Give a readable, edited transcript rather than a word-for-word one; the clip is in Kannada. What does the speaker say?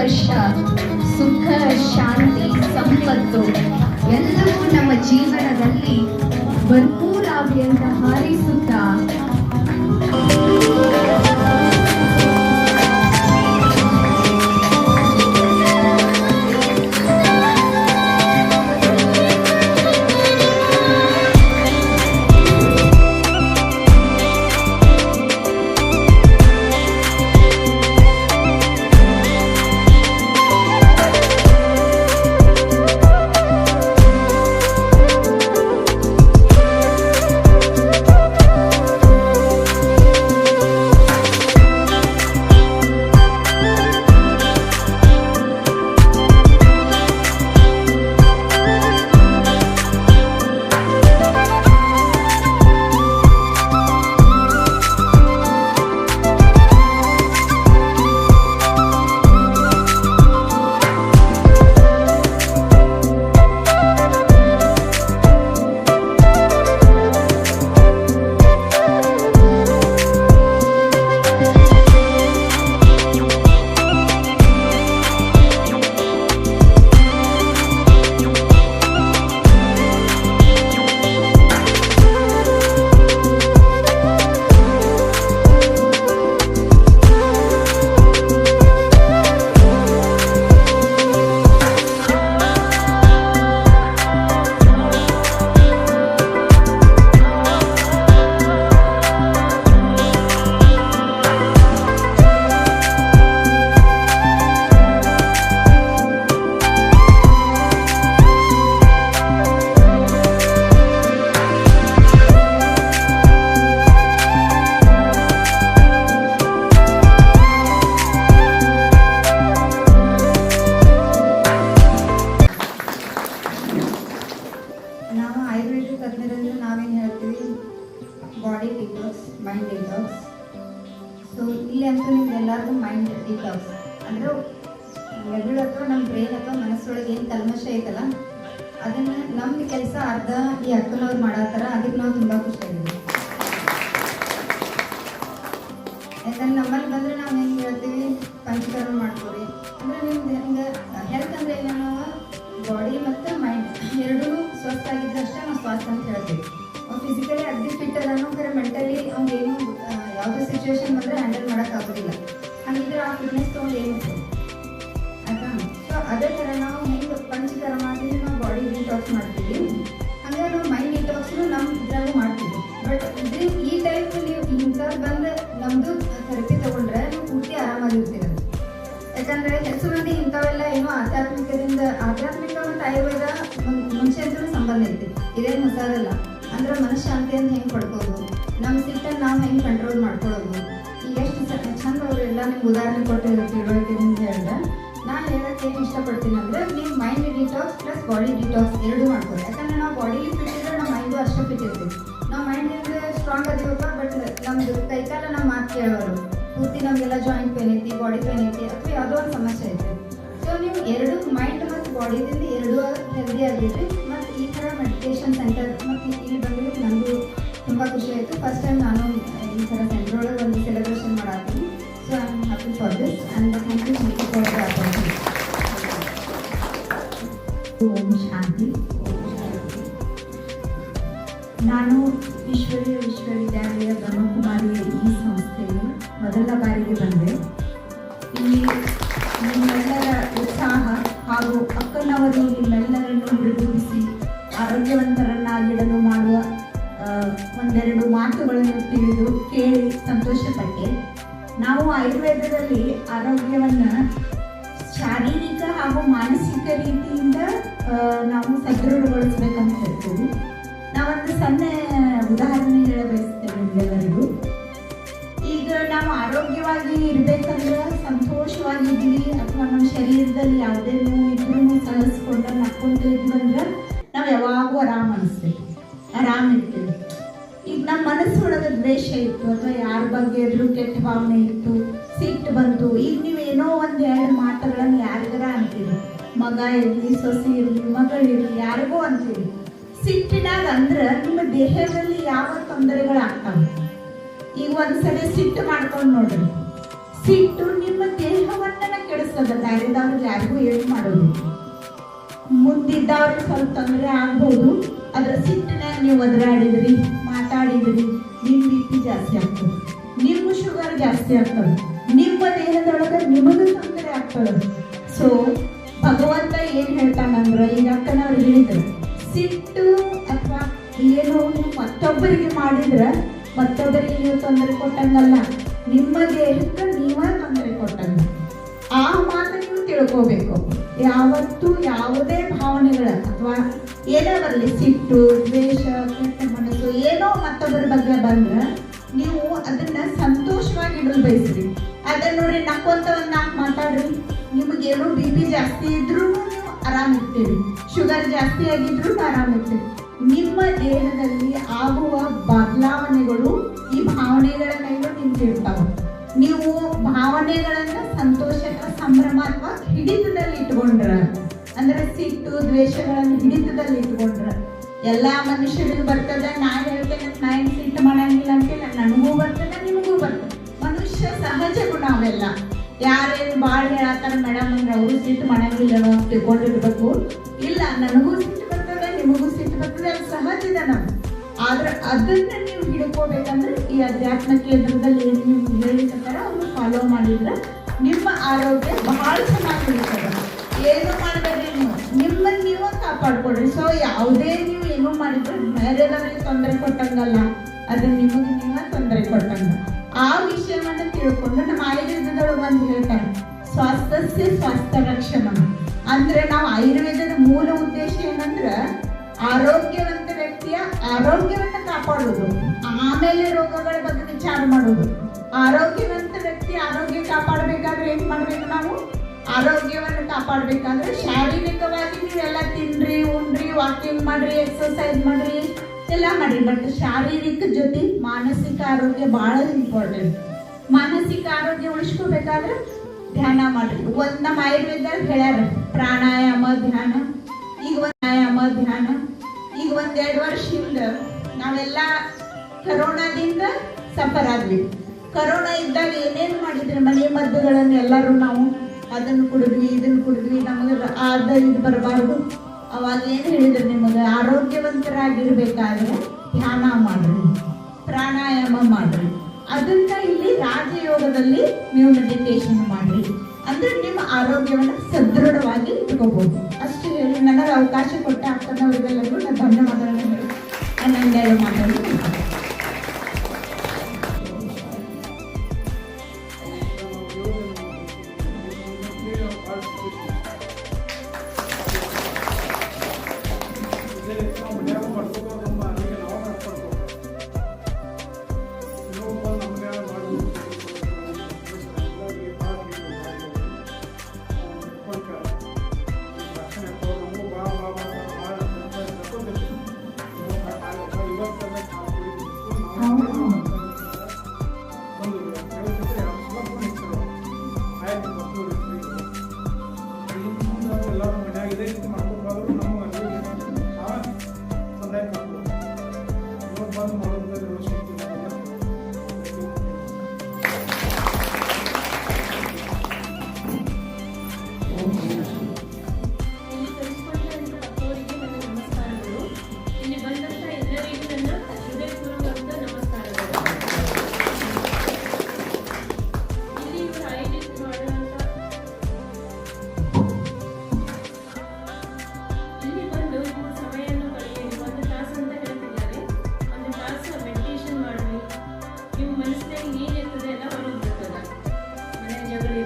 ಕಷ್ಟ, ಸುಖ, ಶಾಂತಿ, ಸಂಪತ್ತು ಎಲ್ಲವೂ ನಮ್ಮ ಜೀವನದಲ್ಲಿ ಭರ್ಪೂರಾಗಲಿ ಅಂತ ಹಾರೈಸುತ್ತಾ body detox, mind detox. So ಇಲ್ಲಿ ಅಂತೂ ನಿಮ್ಗೆ ಎಲ್ಲರಿಗೂ ಮೈಂಡ್ ಡಿಟಾಕ್ಸ್ ಅಂದರೆ ಮೆದುಳು ಅಥವಾ ನಮ್ಮ ಬ್ರೈನ್ ಅಥವಾ ಮನಸ್ಸೊಳಗೆ ಏನು ಕಲ್ಮಶ ಐತಲ್ಲ ಅದನ್ನು ನಮ್ದು ಕೆಲಸ ಅರ್ಧ ಈ ಅಕ್ಕನವ್ರು ಮಾಡತ್ತಾರ. ಅದಕ್ಕೆ ನಾವು ತುಂಬ ಖುಷಿಯಾಗಿದ್ದೀವಿ. ಯಾಕಂದ್ರೆ ನಮ್ಮಲ್ಲಿ ಬಂದರೆ ನಾವು ಹೆಂಗೆ ಹೇಳ್ತೀವಿ, ಪಂಚಕರ್ಮ ಮಾಡ್ತೀವಿ ಅಂದರೆ ನಿಮ್ದು ಹೆಂಗೆ ಹೆಲ್ತ್ ಅಂದರೆ ಇಲ್ಲ, ನಾವು ಬಾಡಿ ಮತ್ತು ಮೈಂಡ್ ಎರಡೂ ಸ್ವಸ್ಥ ಆಗಿದ್ದಷ್ಟೇ ನಾವು ಸ್ವಾಸ್ಥ್ಯ ಅಂತ ಹೇಳ್ತೀವಿ. ಫಿಸಿಕಲಿ ಅಗ್ದಿ ಫಿಟ್ ಅದನ್ನು ಕರೆ ಮೆಂಟಲಿ ಅವ್ನಿಗೇನು ಯಾವುದೇ ಸಿಚುವೇಶನ್ ಬಂದರೆ ಹ್ಯಾಂಡಲ್ ಮಾಡೋಕ್ಕಾಗೋದಿಲ್ಲ. ಹಾಗಿದ್ರೆ ಆ ಫಿಟ್ನೆಸ್ ತೊಗೊಂಡು ಏನಿದೆ ಆಯ್ತಾ. ಸೊ ಅದೇ ಥರ ನಾವು ಹೆಂಗೆ ಪಂಚಕರ್ಮ ಆಗಿ ನಾವು ಬಾಡಿ ಡಿಟಾಕ್ಸ್ ಮಾಡ್ತೀವಿ, ಹಾಗೆ ನಾವು ಮೈಂಡ್ ಡಿಟಾಕ್ಸ್ನು ನಮ್ಮ ಇದ್ರಾಗೂ ಮಾಡ್ತೀವಿ. ಬಟ್ ಇದು ಈ ಟೈಪ್ ನೀವು ಇಂಥದ್ದು ಬಂದು ನಮ್ಮದು ಥೆರಪಿ ತೊಗೊಂಡ್ರೆ ನೀವು ಪೂರ್ತಿ ಆರಾಮಾಗಿರ್ತೀರ. ಯಾಕಂದರೆ ಹೆಚ್ಚು ಮಂದಿ ಇಂಥವೆಲ್ಲ ಏನೋ ಆಧ್ಯಾತ್ಮಿಕ ಮತ್ತು ಆಯುರ್ವೇದ ಮುಂಚೆ ಅಂತೂ ಸಂಬಂಧ ಐತಿ, ಇದೇನು ಹೊಸದಲ್ಲ. ಅಂದ್ರೆ ಮನಃಶಾಂತಿಯನ್ನು ಹೆಂಗೆ ಪಡ್ಕೋದು, ನಮ್ಮ ಸಿಟ್ಟನ್ನು ನಾವು ಹೆಂಗೆ ಕಂಟ್ರೋಲ್ ಮಾಡ್ಕೊಳ್ಳೋದು, ಈಗ ಎಷ್ಟು ಚಂದ ಅವರೆಲ್ಲ ನಿಮ್ಗೆ ಉದಾಹರಣೆ ಕೊಟ್ಟಿರೋ ತಿಳುವಳಿಕೆಯಿಂದ ಹೇಳಿದ್ರೆ ನಾನು ಹೇಳೋಕ್ಕೆ ಏನು ಇಷ್ಟಪಡ್ತೀನಿ ಅಂದರೆ ನೀವು mind detox plus body detox ಎರಡೂ ಮಾಡ್ಬೋದು. ಯಾಕಂದರೆ ನಾವು ಬಾಡಿಲಿ ಫಿಟ್ ಇದ್ದರೆ ನಮ್ಮ ಮೈಂಡು ಅಷ್ಟೇ ಫಿಟ್ ಇರ್ತೀವಿ. ನಾವು ಮೈಂಡಿಂದ ಸ್ಟ್ರಾಂಗ್ ಅದೀವಪ್ಪ, ಬಟ್ ನಮ್ಮದು ಕೈಕಾಲ ನಮ್ಮ ಮಾತು ಕೇಳೋರು ಪೂರ್ತಿ ನಮಗೆಲ್ಲ ಜಾಯಿಂಟ್ ಪೇನ್ ಐತಿ, ಬಾಡಿ ಪೇನ್ ಐತಿ ಅಥವಾ ಯಾವುದೋ ಒಂದು ಸಮಸ್ಯೆ ಐತಿ. ಸೊ ನೀವು ಎರಡು ಮೈಂಡ್ ಮತ್ತು ಬಾಡಿದಿಂದ ಎರಡೂ ಹೆಲ್ದಿ ಆಗಿರ್ರಿ. ಮತ್ತು ಈ ಥರ ಮೆಡಿಟೇಷನ್ ಸೆಂಟರ್ ಮತ್ತು ಇಲ್ಲಿ ಬಂದಿದ್ದು ನನಗೂ ತುಂಬ ಖುಷಿ ಆಯಿತು. ಫಸ್ಟ್ ಟೈಮ್ ನಾನು ಈ ಥರ ಸೆಂಟರ್ ಒಳಗೆ ಒಂದು ಸೆಲೆಬ್ರೇಷನ್ ಮಾಡಾತೀನಿ. So I am happy for this and thank you for the opportunity. ಓಂ ಶಾಂತಿ. ನಾನು ಈಶ್ವರೀಯ ವಿಶ್ವವಿದ್ಯಾಲಯ ಬ್ರಹ್ಮಕುಮಾರಿಯ ಈ ಸಂಸ್ಥೆಗೆ ಮೊದಲ ಬಾರಿಗೆ ಬಂದೆ. ಇಲ್ಲಿ ನಿಮ್ಮೆಲ್ಲರ ಉತ್ಸಾಹ ಹಾಗೂ ಅಕ್ಕನವರು ನಿಮ್ಮೆಲ್ಲರನ್ನು ಮೃದುಗಿಸಿ ಆರೋಗ್ಯವಂತರನ್ನಾಗಿಡಲು ಮಾಡುವ ಒಂದೆರಡು ಮಾತುಗಳನ್ನು ತಿಳಿದು ಕೇಳಿ ಸಂತೋಷಪಟ್ಟೆ. ನಾವು ಆಯುರ್ವೇದದಲ್ಲಿ ಆರೋಗ್ಯವನ್ನು ಶಾರೀರಿಕ ಹಾಗೂ ಮಾನಸಿಕ ರೀತಿಯಿಂದ ನಾವು ಸದೃಢಗೊಳಿಸ್ಬೇಕಂತ ಹೇಳ್ತೀವಿ. ನಾವೊಂದು ಸಣ್ಣ ಉದಾಹರಣೆ ಹೇಳ ಬಯಸ್ತೇವೆ ನಿಮ್ಗೆಲ್ಲರಿಗೂ. ಈಗ ನಾವು ಆರೋಗ್ಯವಾಗಿ ಇರಬೇಕಂದ್ರೆ ಸಂತೋಷವಾಗಿದ್ದೀವಿ ಅಥವಾ ನಮ್ಮ ಶರೀರದಲ್ಲಿ ಯಾವುದೇ ನೋವು ಇದ್ರೂ ಸಹಿಸ್ಕೊಂಡು ನಕ್ಕೊಂತ ಇದ್ವಂದ್ರೆ ನಾವು ಯಾವಾಗೂ ಆರಾಮಿರ್ತೀವಿ. ಈಗ ನಮ್ಮ ಮನಸ್ಸೊಳಗೆ ದ್ವೇಷ ಇತ್ತು ಅಥವಾ ಯಾರ ಬಗ್ಗೆ ಇದ್ರೂ ಕೆಟ್ಟ ಭಾವನೆ ಇತ್ತು, ಸಿಟ್ಟು ಬಂತು, ಈಗ ನೀವೇನೋ ಒಂದು ಎರಡು ಮಾತುಗಳನ್ನು ಯಾರಿಗಾರ ಅಂತೀರಿ, ಮಗ ಇರಲಿ, ಸೊಸೆ ಇರಲಿ, ಮಗಳಿರಲಿ, ಯಾರಿಗೂ ಅಂತೀರಿ. ಸಿಟ್ಟಿನಾಗ ಅಂದ್ರೆ ನಿಮ್ಮ ದೇಹದಲ್ಲಿ ಯಾವ ತೊಂದರೆಗಳಾಗ್ತವೆ. ಈಗ ಒಂದ್ಸರಿ ಸಿಟ್ಟು ಮಾಡ್ಕೊಂಡು ನೋಡ್ರಿ, ಸಿಟ್ಟು ನಿಮ್ಮ ದೇಹವನ್ನ ಕೆಡಿಸ್ ಪ್ಲಸ್ ಅದ, ಬೇರೆದವ್ರಿಗೆ ಯಾರಿಗೂ ಏನು ಮಾಡೋದು. ಮುಂದಿದ್ದವ್ರಿಗೆ ಸ್ವಲ್ಪ ತೊಂದರೆ ಆಗ್ಬೋದು. ಅದ್ರ ಸಿಟ್ಟಿನಾಗ ನೀವು ಒದರಾಡಿದ್ರಿ, ಮಾತಾಡಿದ್ರಿ, ನಿಮ್ಮ ಬಿ ಪಿ ಜಾಸ್ತಿ ಆಗ್ತದೆ, ನಿಮ್ಮ ಶುಗರ್ ಜಾಸ್ತಿ ಆಗ್ತದೆ, ನಿಮ್ಮ ದೇಹದೊಳಗೆ ನಿಮಗೂ ತೊಂದರೆ ಆಗ್ತದೆ. ಸೊ ಭಗವಂತ ಏನು ಹೇಳ್ತಾನಂದ್ರೆ, ಈಗ ಅಕ್ಕನವ್ರು ಹೇಳಿದ್ರು, ಸಿಟ್ಟು ಅಥವಾ ಏನು ನೀವು ಮತ್ತೊಬ್ಬರಿಗೆ ಮಾಡಿದ್ರೆ ಮತ್ತೊಬ್ಬರಿಗೆ ನೀವು ತೊಂದರೆ ಕೊಟ್ಟಂಗಲ್ಲ, ನಿಮ್ಮ ದೇಹಕ್ಕೆ ನೀವೇ ತೊಂದರೆ ಕೊಟ್ಟಂಗ. ಆ ಮಾತು ನೀವು ತಿಳ್ಕೋಬೇಕು. ಯಾವತ್ತೂ ಯಾವುದೇ ಭಾವನೆಗಳ ಅಥವಾ ಏನೇ ಬರಲಿ, ಸಿಟ್ಟು, ದ್ವೇಷ, ಕೆಟ್ಟ ಮನಸ್ಸು ಏನೋ ಮತ್ತೊಬ್ಬರ ಬಗ್ಗೆ ಬಂದ್ರೆ ನೀವು ಅದನ್ನ ಸಂತೋಷವಾಗಿ ಇಡಲು ಬಯಸ್ರಿ. ಅದನ್ನ ನೋಡಿ ನಕ್ಕೊಂತ ಒಂದು ನಾಲ್ಕು ಮಾತಾಡ್ರಿ. ನಿಮಗೇನು ಬಿ ಪಿ ಜಾಸ್ತಿ ಇದ್ರೂ ನೀವು ಆರಾಮಿರ್ತೀರಿ, ಶುಗರ್ ಜಾಸ್ತಿ ಆಗಿದ್ರು ಆರಾಮಿರ್ತೀರಿ. ನಿಮ್ಮ ದೇಹದಲ್ಲಿ ಆಗುವ ಬದಲಾವಣೆಗಳು ಈ ಭಾವನೆಗಳ ಮೇಲೆ ನಿಂತಿರ್ತಾವೆ. ನೀವು ಭಾವನೆಗಳನ್ನ ಸಂತೋಷಕ, ಸಂಭ್ರಮ ಅಥವಾ ಹಿಡಿತದಲ್ಲಿ ಇಟ್ಕೊಂಡ್ರ, ಅಂದ್ರೆ ಸಿಟ್ಟು, ದ್ವೇಷಗಳನ್ನು ಹಿಡಿತದಲ್ಲಿ ಇಟ್ಕೊಂಡ್ರ ಎಲ್ಲಾ ಮನುಷ್ಯರಿಗೂ ಬರ್ತದ. ನಾ ಹೇಳ್ತೇನೆ ನಾ ಏನು ಸಿಟ್ಟು ಮಾಡಂಗಿಲ್ಲ ಅಂತಿಲ್ಲ, ನನಗೂ ಬರ್ತದ, ನಿಮಗೂ ಬರ್ತದೆ. ಮನುಷ್ಯ ಸಹಜ ಗುಣ ಅವೆಲ್ಲ. ಯಾರೇನು ಭಾಳ ಹೇಳತ್ತಾರ ಮೇಡಮ್ ಅಂದ್ರೆ ಅವರು ಸಿಟ್ಟು ಮಾಡಂಗಿಲ್ಲ ಅಂತ ತಿಳ್ಕೊಂಡಿರ್ಬೇಕು. ಇಲ್ಲ, ನನಗೂ ಸಿಟ್ಟು ಬರ್ತದೆ, ನಿಮಗೂ ಸಿಟ್ಟು ಬರ್ತದೆ, ಅದು ಸಹಜದ ನಾವು. ಆದ್ರೆ ಅದನ್ನ ನೀವು ಹಿಡ್ಕೋಬೇಕಂದ್ರೆ ಈ ಅಧ್ಯಾತ್ಮ ಕೇಂದ್ರದಲ್ಲಿ ಏನು ನೀವು ಹೇಳಿರ್ತಾರ ಅವ್ರು ಫಾಲೋ ಮಾಡಿದ್ರೆ ನಿಮ್ಮ ಆರೋಗ್ಯ ಬಹಳ ಚೆನ್ನಾಗಿರ್ತದೆ. ಏನು ಮಾಡಬೇಡ್ರಿ, ನೀವು ನಿಮ್ಮನ್ನು ನೀವು ಕಾಪಾಡ್ಕೊಡ್ರಿ. ಸೊ ಯಾವುದೇ ನೀವು ಏನು ಮಾಡಿದ್ರೆ ಬೇರೆದವರಿಗೆ ತೊಂದರೆ ಕೊಟ್ಟಂಗಲ್ಲ, ಅದನ್ನ ನಿಮಗೆ ನೀವೇ ತೊಂದರೆ ಕೊಟ್ಟಂಗ. ಆ ವಿಷಯವನ್ನು ತಿಳ್ಕೊಂಡು ನಮ್ಮ ಆಯುರ್ವೇದದೊಳಗೆ ಒಂದು ಹೇಳ್ತಾರೆ, ಸ್ವಾಸ್ಥ್ಯ ಸ್ವಾಸ್ಥ್ಯ ರಕ್ಷಣೆ. ಅಂದ್ರೆ ನಾವು ಆಯುರ್ವೇದದ ಮೂಲ ಉದ್ದೇಶ ಏನಂದ್ರೆ ಆರೋಗ್ಯವಂತ ವ್ಯಕ್ತಿಯ ಆರೋಗ್ಯವನ್ನು ಕಾಪಾಡುವುದು, ಆಮೇಲೆ ರೋಗಗಳ ಬಗ್ಗೆ ವಿಚಾರ ಮಾಡುವುದು. ಆರೋಗ್ಯವಂತ ವ್ಯಕ್ತಿ ಆರೋಗ್ಯ ಕಾಪಾಡಬೇಕಾದ್ರೆ ಏನ್ ಮಾಡ್ಬೇಕು ನಾವು? ಆರೋಗ್ಯವನ್ನು ಕಾಪಾಡಬೇಕಾದ್ರೆ ಶಾರೀರಿಕವಾಗಿ ನೀವೆಲ್ಲ ತಿನ್ರಿ, ಉಣ್ರಿ, ವಾಕಿಂಗ್ ಮಾಡ್ರಿ, ಎಕ್ಸರ್ಸೈಸ್ ಮಾಡ್ರಿ, ಎಲ್ಲ ಮಾಡ್ರಿ. ಬಟ್ ಶಾರೀರಿಕ ಜೊತೆ ಮಾನಸಿಕ ಆರೋಗ್ಯ ಬಹಳ ಇಂಪಾರ್ಟೆಂಟ್. ಮಾನಸಿಕ ಆರೋಗ್ಯ ಉಳಿಸ್ಕೋಬೇಕಾದ್ರೆ ಧ್ಯಾನ ಮಾಡ್ರಿ. ನಮ್ಮ ಆಯುರ್ವೇದ ಹೇಳ್ಯಾರ ಪ್ರಾಣಾಯಾಮ, ಧ್ಯಾನ. ಈಗ ಧ್ಯಾನ ಈಗ 1-2 ವರ್ಷ ಹಿಂದೆ ನಾವೆಲ್ಲ ಕರೋನಾದಿಂದ ಸಫರ್ ಆದ್ವಿ. ಕರೋನಾ ಇದ್ದಾಗ ಏನೇನು ಮಾಡಿದ್ರಿ, ಮನೆ ಮದ್ದುಗಳನ್ನು ಎಲ್ಲರೂ ನಾವು ಅದನ್ನು ಕುಡಿದ್ವಿ, ಇದನ್ನು ಕುಡಿದ್ವಿ, ನಮಗೆ ಇದು ಬರಬಾರ್ದು. ಅವಾಗ ಏನು ಹೇಳಿದ್ರು, ನಿಮಗೆ ಆರೋಗ್ಯವಂತರಾಗಿರ್ಬೇಕಾದ್ರೆ ಧ್ಯಾನ ಮಾಡ್ರಿ, ಪ್ರಾಣಾಯಾಮ ಮಾಡ್ರಿ. ಅದನ್ನ ಇಲ್ಲಿ ರಾಜಯೋಗದಲ್ಲಿ ನೀವು ಮೆಡಿಟೇಷನ್ ಮಾಡ್ರಿ. ಅಂದ್ರೆ ನಿಮ್ಮ ಆರೋಗ್ಯವನ್ನು ಸದೃಢವಾಗಿ ಇಟ್ಕೋಬಹುದು. ಅಷ್ಟು ಹೇಳಿ ನನಗೆ ಅವಕಾಶ ಕೊಟ್ಟ ಅಕ್ಕನವರಿಗೆಲ್ಲರಿಗೂ ನಾನು ಧನ್ಯವಾದಗಳನ್ನು ಹೇಳಿ ನನ್ನೆಲ್ಲ ಮಾತಾಡಿ. ಜಗಳ